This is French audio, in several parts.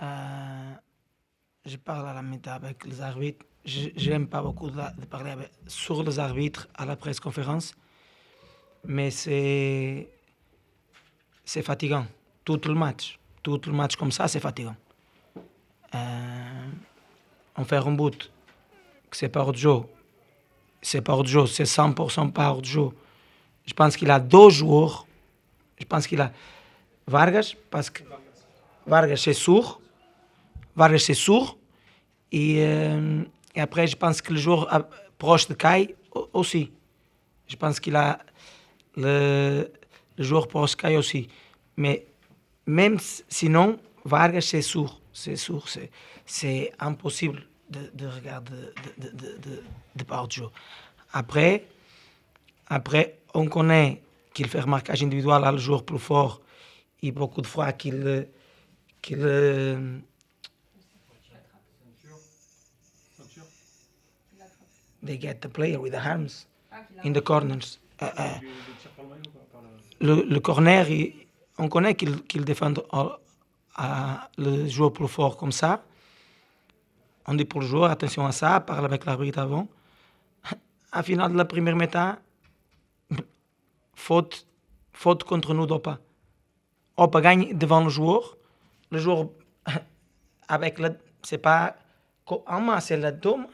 Euh, je parle à la mi-temps avec les arbitres. Je n'aime pas beaucoup de parler sur les arbitres à la presse conférence, mais c'est fatigant. Tout le match. Tout le match comme ça, c'est fatigant. On fait un but que c'est pas hors de jeu. C'est pas hors de jeu, c'est 100% pas hors de jeu. Je pense qu'il a deux joueurs. Je pense qu'il a Vargas, parce que Vargas c'est sourd. Vargas c'est sourd. Et après, je pense que le joueur proche de Kai aussi. Je pense qu'il a le joueur proche de Kai aussi. Mais même sinon, Vargas c'est sourd. C'est sourd. C'est impossible de regarder de part de jeu. Après, on connaît qu'il fait remarquage individuel à le joueur plus fort et beaucoup de fois qu'il they get the player with the arms in the corners. Le corner, on connaît qu'il défend le joueur plus fort comme ça. On dit pour le joueur, attention à ça, parle avec l'arbitre avant. À la finale de la première mi-temps, faute contre nous d'Opa. Opa gagne devant le joueur avec c'est pas en main, c'est la dôme.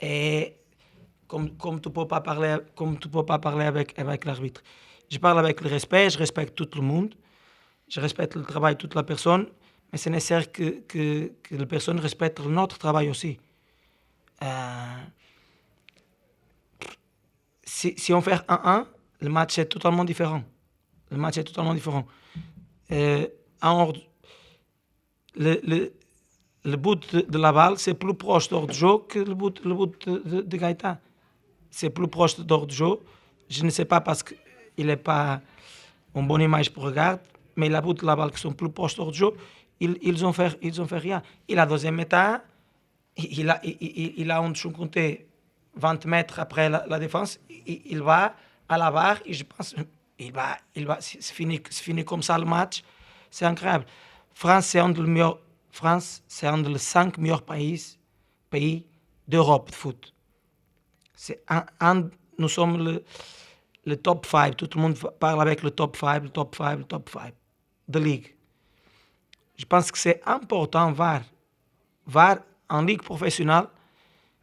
Et comme tu peux pas parler avec l'arbitre. Je parle avec le respect, je respecte tout le monde, je respecte le travail de toute la personne, mais c'est nécessaire que la personne respecte notre travail aussi. Si on fait 1-1, le match est totalement différent. Le but de la balle, c'est plus proche d'hors de jeu que le but de Gaëtan. C'est plus proche d'hors de jeu. Je ne sais pas parce qu'il n'est pas une bonne image pour regarder, mais les buts de la balle qui sont plus proches d'hors de jeu, ils ont fait rien. Et la deuxième mi-temps, il a un compté 20 mètres après la défense, il va à la barre et je pense c'est fini comme ça le match. C'est incroyable. France, c'est un des 5 meilleurs pays d'Europe de foot. Nous sommes le top 5. Tout le monde parle avec le top 5 de ligue. Je pense que c'est important VAR en ligue professionnelle.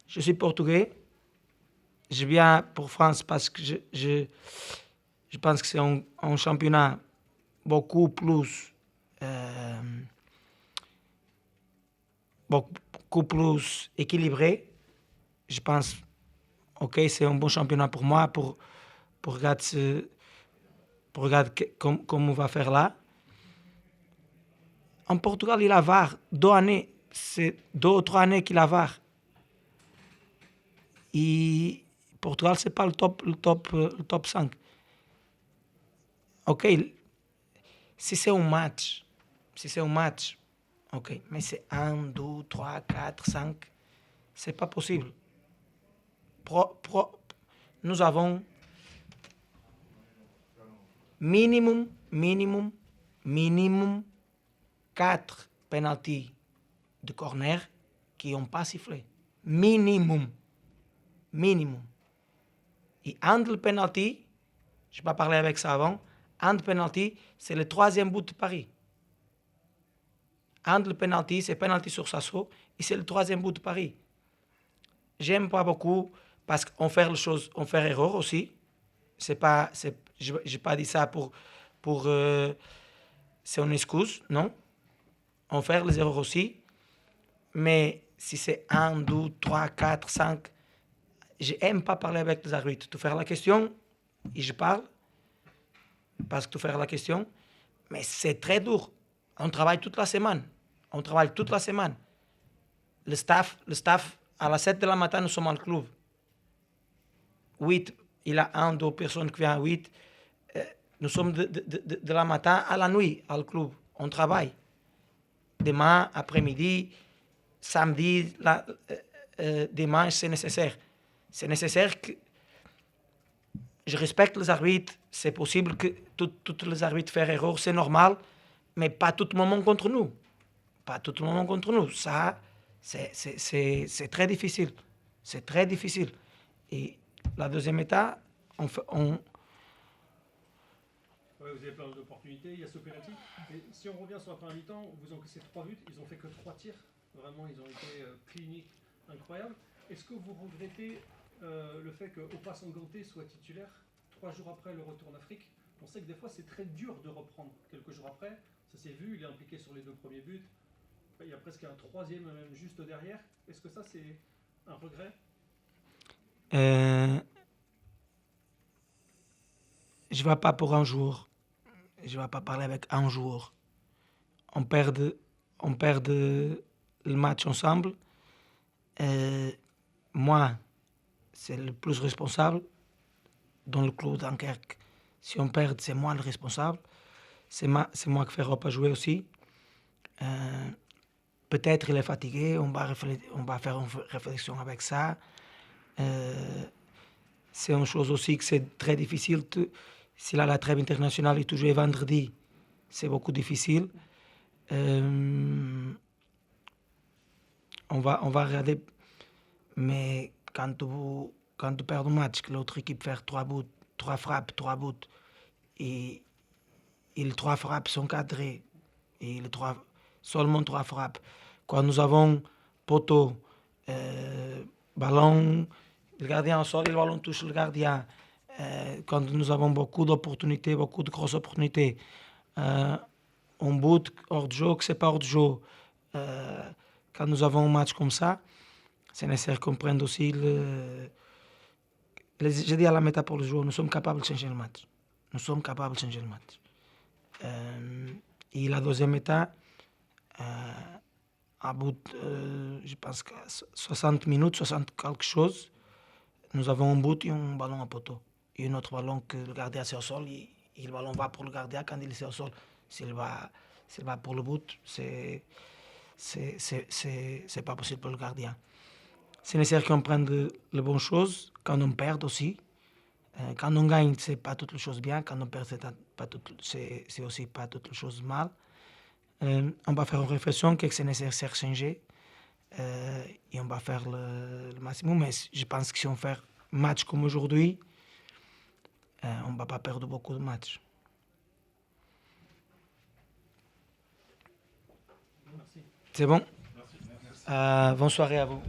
Je suis portugais. Je viens pour France parce que je pense que c'est un championnat beaucoup plus équilibré. Je pense, ok, c'est un bon championnat pour moi pour regarder comment on va faire là. En Portugal, il a VAR 2 années. C'est 2 ou 3 années qu'il a VAR. Et Portugal, c'est pas le top 5. Ok, si c'est un match, ok, mais c'est 1, 2, 3, 4, 5, c'est pas possible. Nous avons minimum 4 penalties de corner qui n'ont pas sifflé. Minimum. Et hand le penalty, je n'ai pas parlé avec ça avant, hand penalty, c'est le 3e but de Paris. Hand le penalty, c'est penalty sur Sasso, et c'est le 3e but de Paris. J'aime pas beaucoup parce qu'on fait les choses, on fait erreur aussi. Je n'ai pas dit ça pour c'est une excuse, non. On fait les erreurs aussi, mais si c'est 1, 2, 3, 4, 5, je n'aime pas parler avec les arbitres. Tu fais la question et je parle parce que tu fais la question, mais c'est très dur. On travaille toute la semaine. Le staff à la 7 de la matin, nous sommes en club. 8, il y a 1, 2 personnes qui viennent à 8. Nous sommes de la matin à la nuit au club. On travaille. Demain, après-midi, samedi, dimanche, c'est nécessaire. C'est nécessaire que je respecte les arbitres. C'est possible que tous les arbitres fassent erreur, c'est normal. mais pas tout le moment contre nous. Pas tout le moment contre nous. Ça, c'est très difficile. C'est très difficile. Et la deuxième étape, Ouais, vous avez plein d'opportunités, il y a ce penalty. Et si on revient sur la première mi-temps, vous encaissez 3 buts, ils ont fait que 3 tirs. Vraiment, ils ont été cliniques, incroyables. Est-ce que vous regrettez le fait qu'Opa Sanganté soit titulaire 3 jours après le retour en Afrique? On sait que des fois, c'est très dur de reprendre quelques jours après. Ça s'est vu, il est impliqué sur les 2 premiers buts. Il y a presque un troisième même juste derrière. Est-ce que ça, c'est un regret? Je ne vais pas pour un jour. Je ne vais pas parler avec un jour. On perd le match ensemble. Moi, c'est le plus responsable dans le club Dunkerque. Si on perd, c'est moi le responsable. C'est moi qui fais Europa jouer aussi. Peut-être il est fatigué, on va faire une réflexion avec ça. C'est une chose aussi que c'est très difficile. S'il a la trêve internationale et tu joues vendredi, c'est beaucoup difficile. On va regarder. Mais quand tu perds un match, que l'autre équipe fait 3 buts, 3 frappes, 3 buts, et les 3 frappes sont cadrées, et seulement 3 frappes. Quand nous avons poteau, ballon, le gardien au sol et le ballon touche le gardien. Quand nous avons beaucoup d'opportunités, beaucoup de grosses opportunités, on but hors de jeu, que c'est pas hors de jeu. Quand nous avons un match comme ça, c'est nécessaire qu'on prenne aussi j'ai dit à la méta pour le joueur, nous sommes capables de changer le match. Nous sommes capables de changer le match. Et la deuxième étape, à bout, je pense que 60 minutes, 60 quelque chose, nous avons un but et un ballon à poteau. Et un autre ballon que le gardien est au sol, et le ballon va pour le gardien quand il est au sol. S'il va pour le but, c'est pas possible pour le gardien. C'est nécessaire qu'on prenne les bonnes choses, quand on perd aussi. Quand on gagne, c'est pas toutes les choses bien. Quand on perd, c'est aussi pas toutes les choses mal. On va faire une réflexion que c'est nécessaire de changer. Et on va faire le maximum. Mais je pense que si on fait un match comme aujourd'hui, on ne va pas perdre beaucoup de matchs. Merci. C'est bon? Bonne soirée à vous.